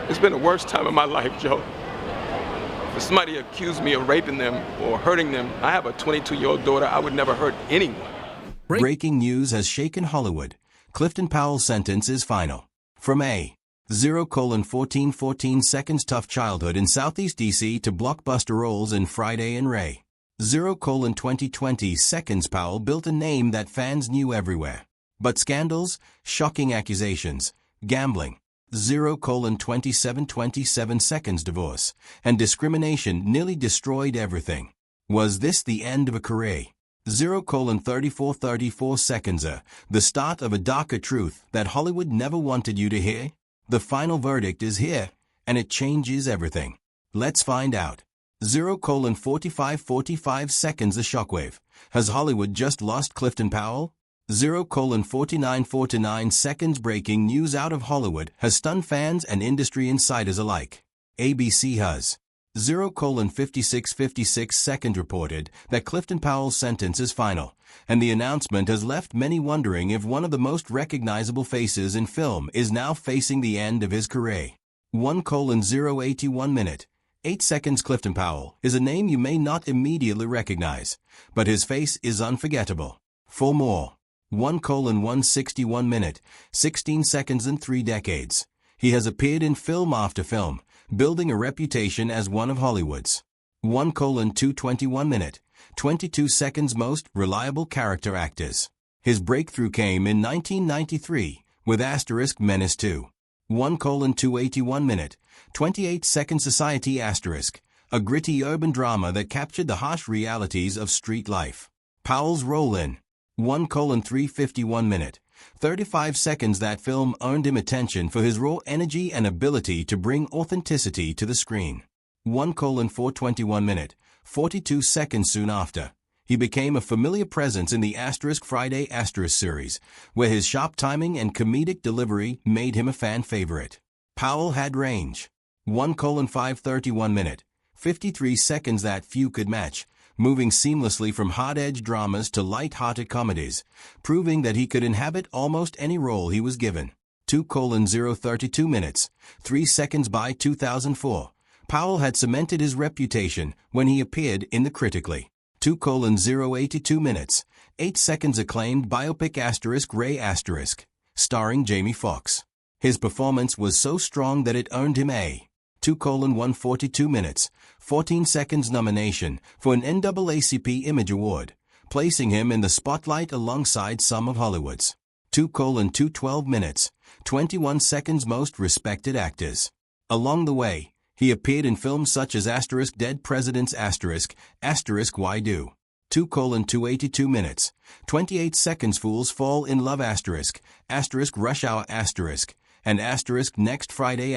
It's been the worst time of my life, Joe. If somebody accused me of raping them or hurting them, I have a 22-year-old daughter. I would never hurt anyone. Breaking news has shaken Hollywood. Clifton Powell's sentence is final. From A. 0:14 seconds tough childhood in Southeast DC to blockbuster roles in Friday and Ray. 0:20 seconds Powell built a name that fans knew everywhere. But scandals, shocking accusations, gambling, 0:27 seconds divorce, and discrimination nearly destroyed everything. Was this the end of a career? 0:34 seconds the start of a darker truth that Hollywood never wanted you to hear? The final verdict is here, and it changes everything. Let's find out. 0:45 seconds the shockwave. Has Hollywood just lost Clifton Powell? 0:49 seconds breaking news out of Hollywood has stunned fans and industry insiders alike. ABC has 0:56 seconds reported that Clifton Powell's sentence is final, and the announcement has left many wondering if one of the most recognizable faces in film is now facing the end of his career. 1:081 minute. 8 seconds Clifton Powell is a name you may not immediately recognize, but his face is unforgettable. For more. 1:161 minute. 16 seconds in 3 decades. He has appeared in film after film, building a reputation as one of Hollywood's 1:221 minute. 22 seconds most reliable character actors. His breakthrough came in 1993 with Menace 2. 1:281 minute. 28 seconds Society a gritty urban drama that captured the harsh realities of street life. Powell's role in 1:351 minute. 35 seconds that film earned him attention for his raw energy and ability to bring authenticity to the screen. 1:421 minute. 42 seconds soon after. He became a familiar presence in the Friday series, where his sharp timing and comedic delivery made him a fan favorite. Powell had range. 1:531 minute. 53 seconds that few could match, moving seamlessly from hard-edged dramas to light-hearted comedies, proving that he could inhabit almost any role he was given. 2:032 minutes. 3 seconds by 2004. Powell had cemented his reputation when he appeared in the critically 2:082 minutes. 8 seconds acclaimed biopic Ray starring Jamie Foxx. His performance was so strong that it earned him a 2:142 minutes. 14 seconds nomination for an NAACP Image Award, placing him in the spotlight alongside some of Hollywood's 2:212 minutes. 21 seconds most respected actors. Along the way, he appeared in films such as Dead Presidents Why Do? 2:282 minutes. 28 seconds Fools Fall in Love Rush Hour and Next Friday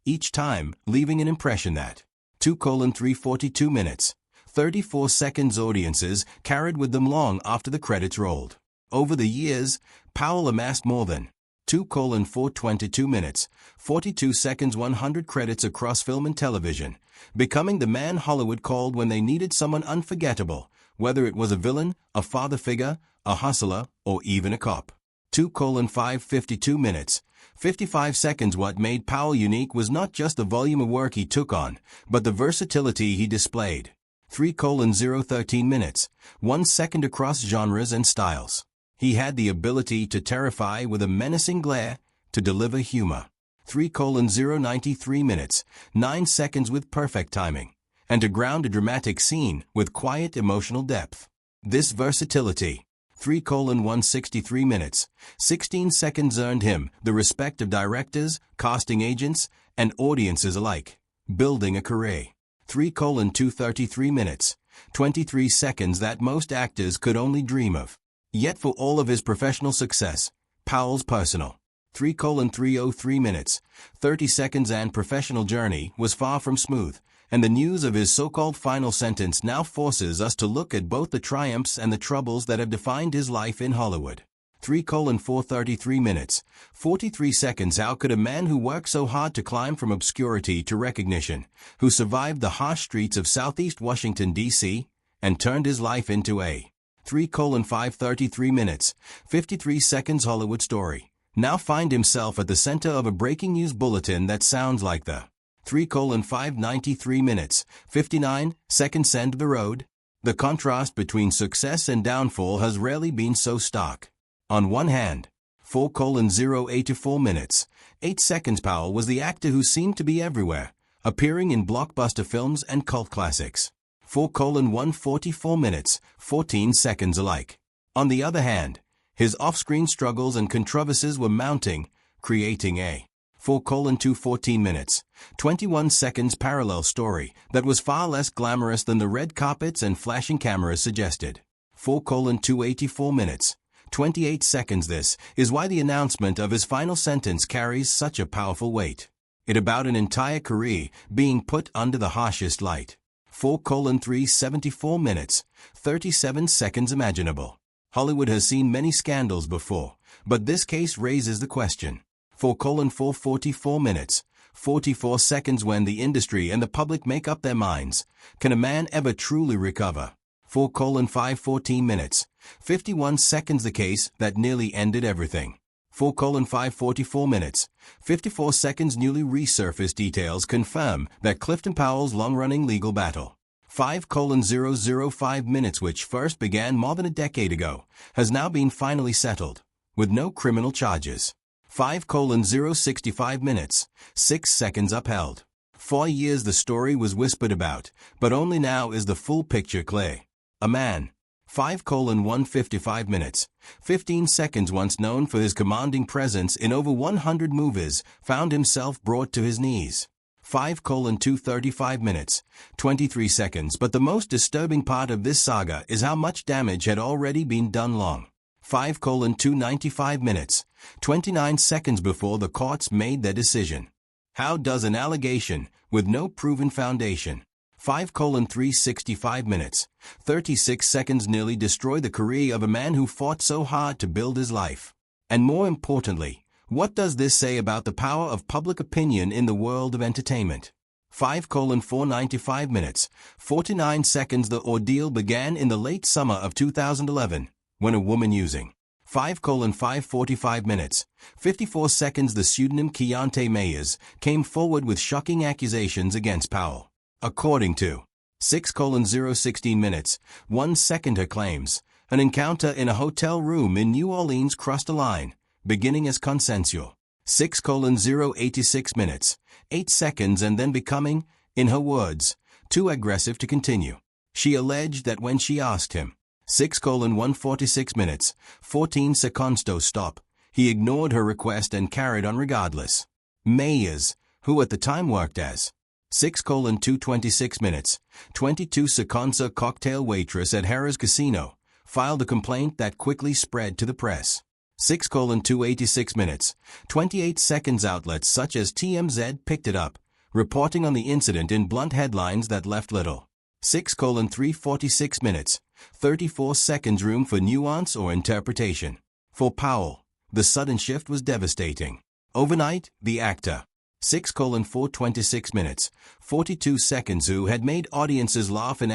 each time leaving an impression that 2:342 minutes. 34 seconds audiences carried with them long after the credits rolled. Over the years, Powell amassed more than 2:422 minutes. 42 seconds 100 credits across film and television, becoming the man Hollywood called when they needed someone unforgettable, whether it was a villain, a father figure, a hustler, or even a cop. 2:552 minutes. 55 seconds. What made Powell unique was not just the volume of work he took on, but the versatility he displayed. 3:013 minutes. 1 second across genres and styles. He had the ability to terrify with a menacing glare, to deliver humor. 3:093 minutes. 9 seconds with perfect timing, and to ground a dramatic scene with quiet emotional depth. This versatility, 3:163 minutes. 16 seconds earned him the respect of directors, casting agents, and audiences alike, building a career. 3:233 minutes. 23 seconds that most actors could only dream of. Yet for all of his professional success, Powell's personal 3:303 minutes. 30 seconds and professional journey was far from smooth, and the news of his so-called final sentence now forces us to look at both the triumphs and the troubles that have defined his life in Hollywood. 3:433 minutes. 43 seconds. How could a man who worked so hard to climb from obscurity to recognition, who survived the harsh streets of Southeast Washington, D.C., and turned his life into a 3:533 minutes. 53 seconds Hollywood story, now find himself at the center of a breaking news bulletin that sounds like the 3:593 minutes, 59 seconds end of the road. The contrast between success and downfall has rarely been so stark. On one hand, 4:084 minutes, 8 seconds Powell was the actor who seemed to be everywhere, appearing in blockbuster films and cult classics. 4:144 minutes, 14 seconds alike. On the other hand, his off-screen struggles and controversies were mounting, creating a 4:214 minutes, 21 seconds parallel story that was far less glamorous than the red carpets and flashing cameras suggested. 4:284 minutes, 28 seconds. This is why the announcement of his final sentence carries such a powerful weight. It about an entire career being put under the harshest light. 4:374 minutes, 37 seconds imaginable. Hollywood has seen many scandals before, but this case raises the question. 4:444 minutes, 44 seconds. When the industry and the public make up their minds, can a man ever truly recover? 4:514 minutes, 51 seconds. The case that nearly ended everything. 4:544 minutes, 54 seconds. Newly resurfaced details confirm that Clifton Powell's long-running legal battle. 5:005 minutes, which first began more than a decade ago, has now been finally settled, with no criminal charges. 5:065 minutes, 6 seconds upheld. 4 years the story was whispered about, but only now is the full picture clear. A man. 5:155 minutes, 15 seconds, once known for his commanding presence in over 100 movies, found himself brought to his knees. 5:235 minutes, 23 seconds. But the most disturbing part of this saga is how much damage had already been done long. 5:295 minutes, 29 seconds before the courts made their decision. How does an allegation, with no proven foundation, 5:365 minutes, 36 seconds, nearly destroy the career of a man who fought so hard to build his life? And more importantly, what does this say about the power of public opinion in the world of entertainment? 5:495 minutes, 49 seconds. The ordeal began in the late summer of 2011, when a woman using 5:545 minutes, 54 seconds. The pseudonym Keontae Mayers came forward with shocking accusations against Powell. According to 6:016 minutes, 1 second. Her claims, an encounter in a hotel room in New Orleans crossed a line, beginning as consensual. 6:086 minutes, 8 seconds, and then becoming, in her words, too aggressive to continue. She alleged that when she asked him 6:146 minutes, 14 seconds to stop, he ignored her request and carried on regardless. Mayers, who at the time worked as 6:226 minutes, 22 seconds, a cocktail waitress at Harrah's Casino, filed a complaint that quickly spread to the press. 6:286 minutes, 28 seconds. Outlets such as TMZ picked it up, reporting on the incident in blunt headlines that left little. 6:346 minutes, 34 seconds. Room for nuance or interpretation. For Powell, the sudden shift was devastating. Overnight, the actor, 6:426 minutes, 42 seconds, who had made audiences laugh in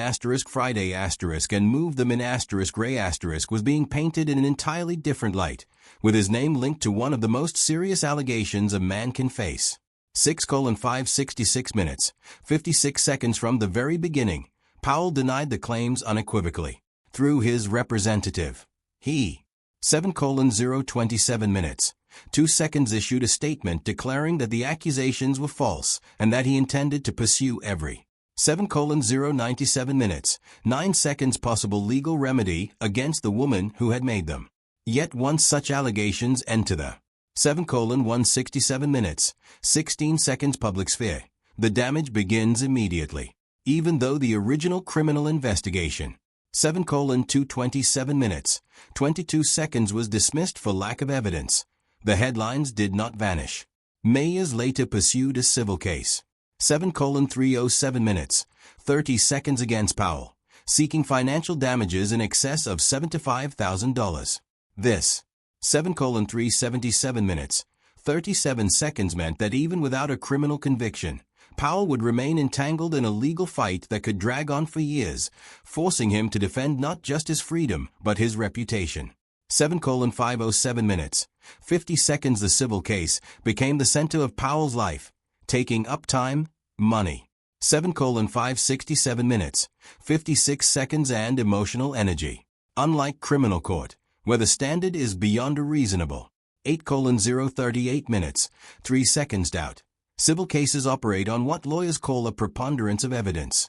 *Friday* and moved them in *Gray*, was being painted in an entirely different light, with his name linked to one of the most serious allegations a man can face. 6:566 minutes, 56 seconds. From the very beginning, Powell denied the claims unequivocally. Through his representative, he, 7:027 minutes, 2 seconds, issued a statement declaring that the accusations were false and that he intended to pursue every 7:097 minutes, 9 seconds possible legal remedy against the woman who had made them. Yet once such allegations enter the 7:167 minutes, 16 seconds public sphere, the damage begins immediately. Even though the original criminal investigation, 7:227 minutes, 22 seconds, was dismissed for lack of evidence, the headlines did not vanish. Mayers later pursued a civil case, 7:307 minutes, 30 seconds, against Powell, seeking financial damages in excess of $75,000. This 7:377 minutes, 37 seconds meant that even without a criminal conviction, Powell would remain entangled in a legal fight that could drag on for years, forcing him to defend not just his freedom but his reputation. 7:507 minutes. 50 seconds. The civil case became the center of Powell's life, taking up time, money. 7:567 minutes. 56 seconds and emotional energy. Unlike criminal court, where the standard is beyond a reasonable. 8:038 minutes. 3 seconds. Doubt. Civil cases operate on what lawyers call a preponderance of evidence.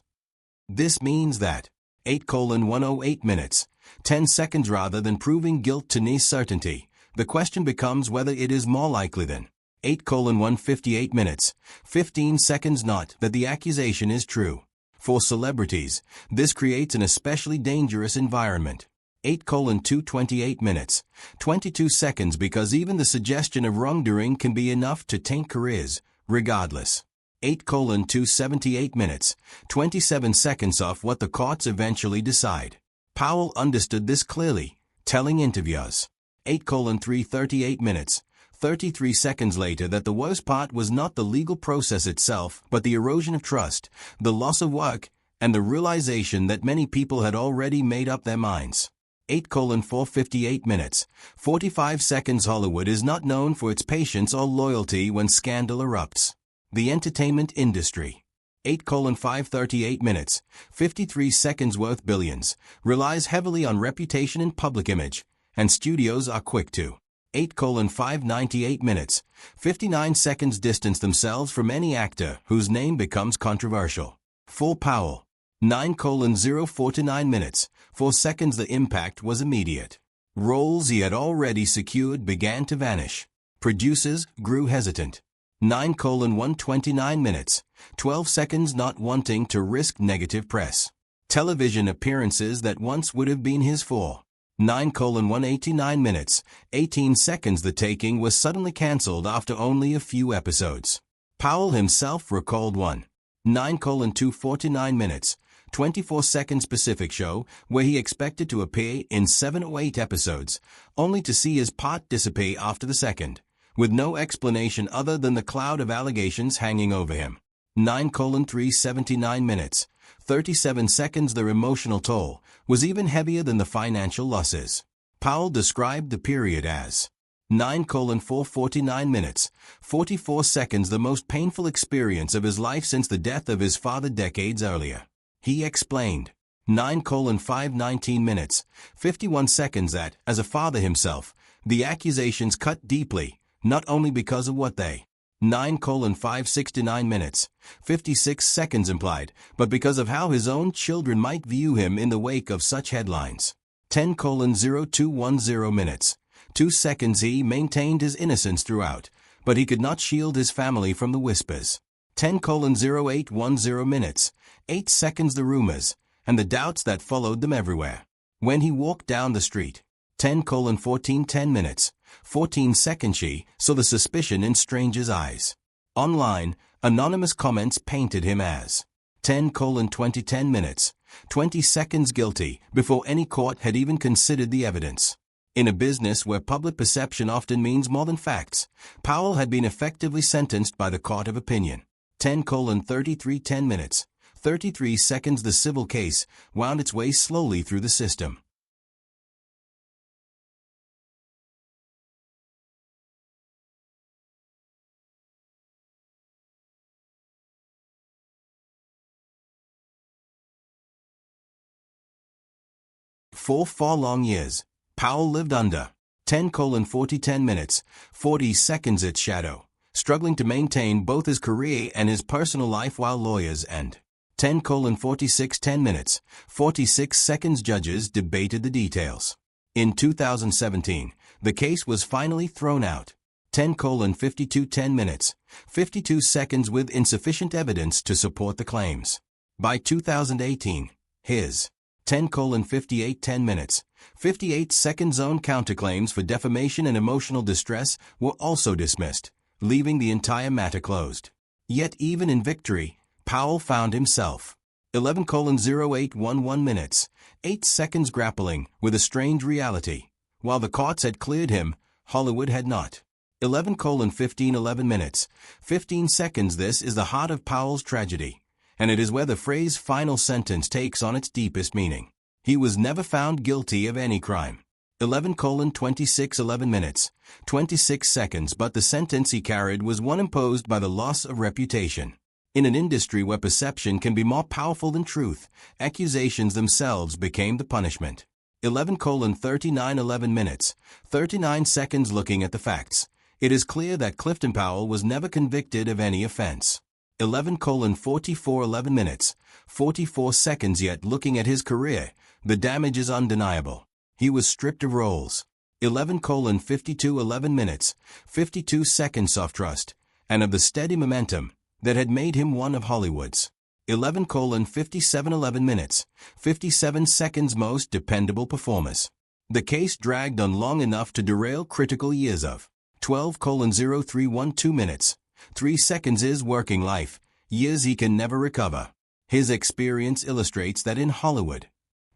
This means that 8:108 minutes, 10 seconds rather than proving guilt to near certainty, the question becomes whether it is more likely than 8:158 minutes, 15 seconds not that the accusation is true. For celebrities, this creates an especially dangerous environment. 8:228 minutes, 22 seconds because even the suggestion of wrongdoing can be enough to taint careers, regardless. 8:278 minutes, 27 seconds off what the courts eventually decide. Powell understood this clearly, telling interviewers. 8:338 minutes, 33 seconds later that the worst part was not the legal process itself, but the erosion of trust, the loss of work, and the realization that many people had already made up their minds. 8:458 minutes, 45 seconds. Hollywood is not known for its patience or loyalty when scandal erupts. The entertainment industry. 8:538 minutes, 53 seconds. Worth billions, relies heavily on reputation and public image, and studios are quick to 8:598 minutes, 59 seconds distance themselves from any actor whose name becomes controversial. For Powell, 9:049 minutes, 4 seconds. The impact was immediate. Roles he had already secured began to vanish. Producers grew hesitant. 9:129 minutes, 12 seconds. Not wanting to risk negative press. Television appearances that once would have been his for 9:189 minutes, 18 seconds. The taking was suddenly cancelled after only a few episodes. Powell himself recalled one. 9:249 minutes, 24 seconds. Pacific show, where he expected to appear in 7 or 8 episodes, only to see his part disappear after the second, with no explanation other than the cloud of allegations hanging over him. 9:379 minutes, 37 seconds. Their emotional toll was even heavier than the financial losses. Powell described the period as 9:449 minutes, 44 seconds. The most painful experience of his life since the death of his father decades earlier. He explained. 9:519 minutes, 51 seconds. That, as a father himself, the accusations cut deeply, not only because of what they 9:569 minutes, 56 seconds implied, but because of how his own children might view him in the wake of such headlines. 10:0210 minutes, 2 seconds. He maintained his innocence throughout, but he could not shield his family from the whispers. 10:0810 minutes, 8 seconds. The rumors and the doubts that followed them everywhere. When he walked down the street. 10:1410 minutes, 14 seconds. She saw the suspicion in strangers' eyes. Online, anonymous comments painted him as 10:2010 minutes, 20 seconds. Guilty before any court had even considered the evidence. In a business where public perception often means more than facts, Powell had been effectively sentenced by the court of opinion. 10:3310 minutes, 33 seconds. The civil case wound its way slowly through the system. For 4 long years, Powell lived under 10:4010 minutes, 40 seconds. Its shadow, struggling to maintain both his career and his personal life while lawyers and 10:4610 minutes, 46 seconds. Judges debated the details. In 2017, the case was finally thrown out. 10:5210 minutes, 52 seconds with insufficient evidence to support the claims. By 2018, his 10:5810 minutes, 58 seconds. Own counterclaims for defamation and emotional distress were also dismissed, leaving the entire matter closed. Yet even in victory, Powell found himself 11:0811 minutes, 8 seconds grappling with a strange reality. While the courts had cleared him, Hollywood had not. 11:1511 minutes, 15 seconds. This is the heart of Powell's tragedy, and it is where the phrase final sentence takes on its deepest meaning. He was never found guilty of any crime. 11:26 11 minutes, 26 seconds, but the sentence he carried was one imposed by the loss of reputation. In an industry where perception can be more powerful than truth, accusations themselves became the punishment. 11:39 11 minutes, 39 seconds. Looking at the facts, it is clear that Clifton Powell was never convicted of any offense. 11:44 11 minutes, 44 seconds. Yet looking at his career, the damage is undeniable. He was stripped of roles. 11:52 11 minutes, 52 seconds of trust, and of the steady momentum that had made him one of Hollywood's 11:57 11 minutes, 57 seconds most dependable performers. The case dragged on long enough to derail critical years of 12:03 2 minutes, 3 seconds is working life, years he can never recover. His experience illustrates that in Hollywood,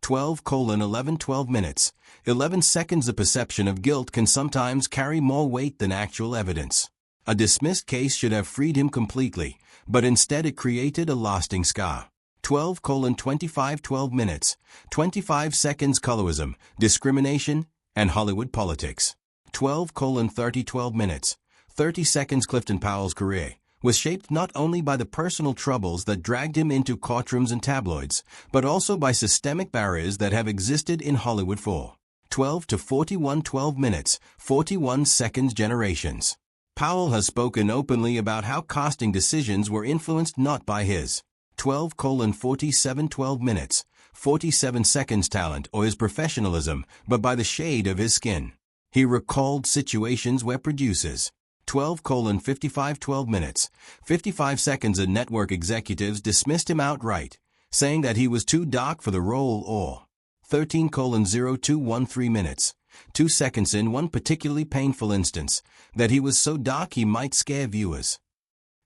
12:11 12 minutes, 11 seconds. The perception of guilt can sometimes carry more weight than actual evidence. A dismissed case should have freed him completely, but instead it created a lasting scar. 12:25 12 minutes, 25 seconds. Colorism, discrimination, and Hollywood politics. 12:30 12 minutes, 30 seconds. Clifton Powell's career was shaped not only by the personal troubles that dragged him into courtrooms and tabloids, but also by systemic barriers that have existed in Hollywood for 12 to 41 12 minutes, 41 seconds. Generations. Powell has spoken openly about how casting decisions were influenced not by his 12:47 12 minutes, 47 seconds talent or his professionalism, but by the shade of his skin. He recalled situations where producers 12:55 12 minutes, 55 seconds. And network executives dismissed him outright, saying that he was too dark for the role, or 13:02 13 minutes, 2 seconds. In one particularly painful instance, that he was so dark he might scare viewers.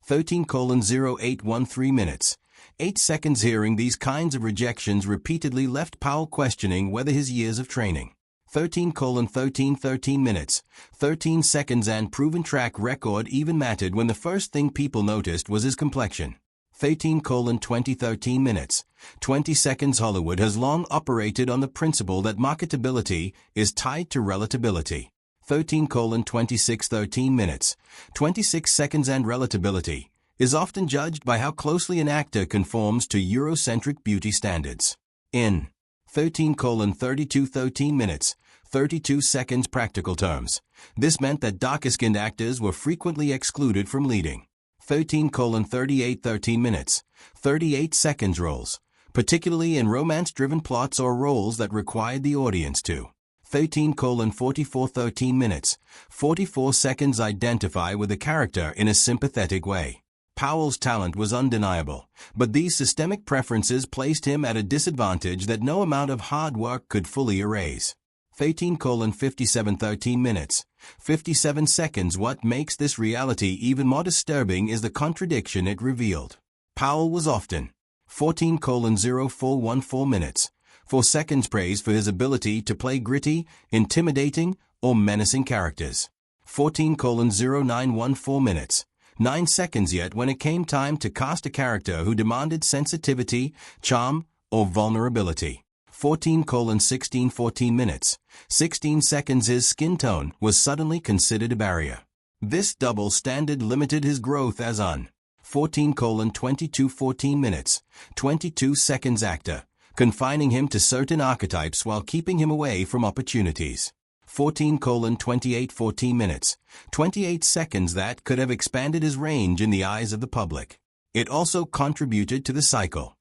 13:08 13 minutes, 8 seconds. Hearing these kinds of rejections repeatedly left Powell questioning whether his years of training 13:13 13 minutes, 13 seconds and proven track record even mattered when the first thing people noticed was his complexion. 13:20 13 minutes, 20 seconds. Hollywood has long operated on the principle that marketability is tied to relatability. 13:26 13 minutes, 26 seconds. And relatability is often judged by how closely an actor conforms to Eurocentric beauty standards. In 13:32 13 minutes, 32 seconds. Practical terms, this meant that darker-skinned actors were frequently excluded from leading 13:38 13 minutes, 38 seconds. Roles, particularly in romance-driven plots or roles that required the audience to 13:44 13 minutes, 44 seconds. Identify with a character in a sympathetic way. Powell's talent was undeniable, but these systemic preferences placed him at a disadvantage that no amount of hard work could fully erase. 13:57 13 minutes, 57 seconds. What makes this reality even more disturbing is the contradiction it revealed. Powell was often 14:04 14 minutes, 4 seconds praised for his ability to play gritty, intimidating, or menacing characters. 14:09 14 minutes, 9 seconds. Yet when it came time to cast a character who demanded sensitivity, charm, or vulnerability, 14:16 14 minutes, 16 seconds. His skin tone was suddenly considered a barrier. This double standard limited his growth as an 14:22 14 minutes, 22 seconds actor, confining him to certain archetypes while keeping him away from opportunities. 14:28 14 minutes, 28 seconds. That could have expanded his range in the eyes of the public. It also contributed to the cycle